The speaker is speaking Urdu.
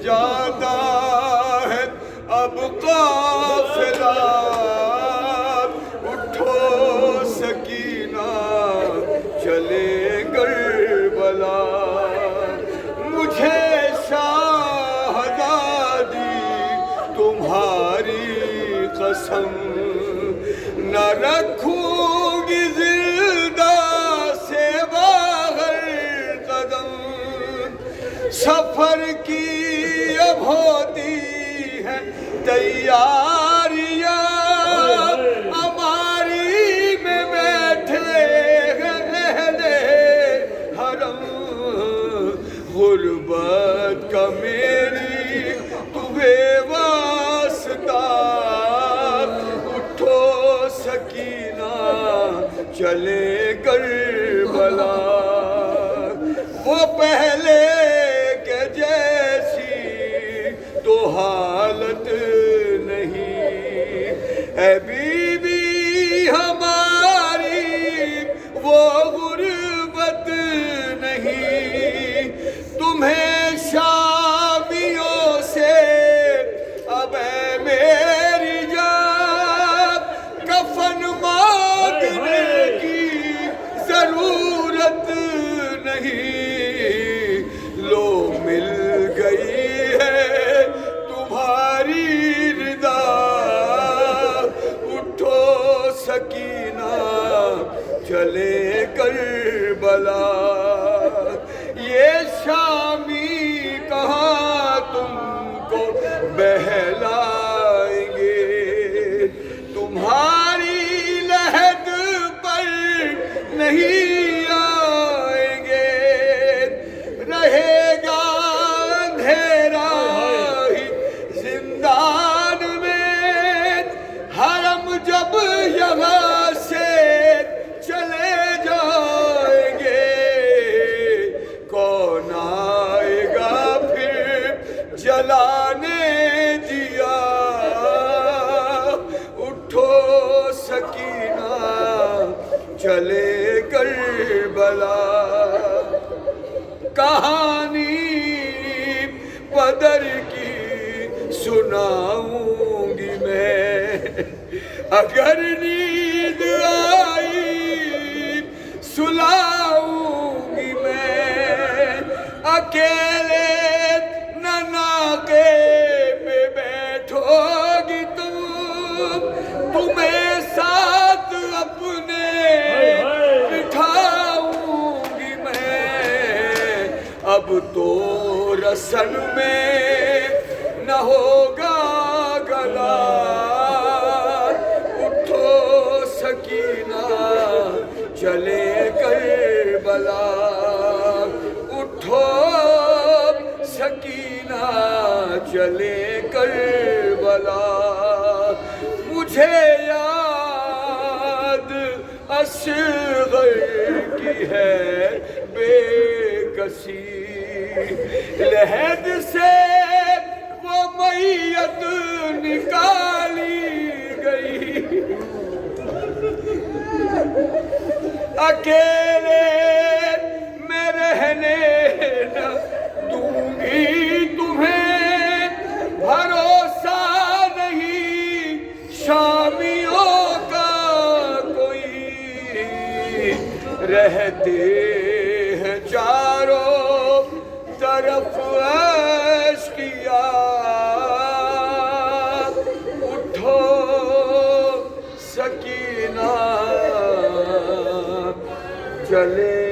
جاتا ہے اب قافلہ، اٹھو سکینہ چلے کربلا، مجھے شہزادی تمہاری قسم، نہ رکھوں گی زندہ سے باہر قدم، سفر کی اب ہوتی ہے تیاریاں، ہماری میں بیٹھے ہیں اہل حرم، غربت کا میری تمہیں واسطہ، اٹھو سکینہ چلے کربلا، وہ پہلے کے جیسی تو حالت نہیں، اے بی بی ہماری وہ غربت نہیں، تمہیں شامیوں سے اب اے میری جان کفن مانگنے کی ضرورت نہیں، لو مل گئی ہے تمہاری رضا، اٹھو سکینہ چلے کربلا، یہ شامی کہاں تم کو بہلائیں گے، تمہاری لحد پر نہیں آئیں گے، رہے گا اندھیرا ہی زندان میں، حرم جب یہاں سے چلے جائیں گے، کون آئے گا پھر جلانے دیا، اٹھو سکینہ چلے کربلا، کہانی بدر کی سناؤں گی میں، اگر نیند آئی سلاؤں گی میں، اکیلے نہ ناکے پہ بیٹھو گی تم، تمہیں ساتھ اپنے بٹھاؤں گی میں، اب تو رسن میں نہ ہوگا گلا، اٹھو سکینہ چلے کربلا، اٹھو سکینہ چلے کربلا، مجھے یاد اصغر کی ہے بے کسی، لحد سے وہ میت نکالی گئی، اکیلے میں رہنے نہ دوں گی تمہیں، بھروسہ نہیں شامیوں کا کوئی، رہتے ہیں چاروں طرف عیش کیا، اٹھو سکینہ چلے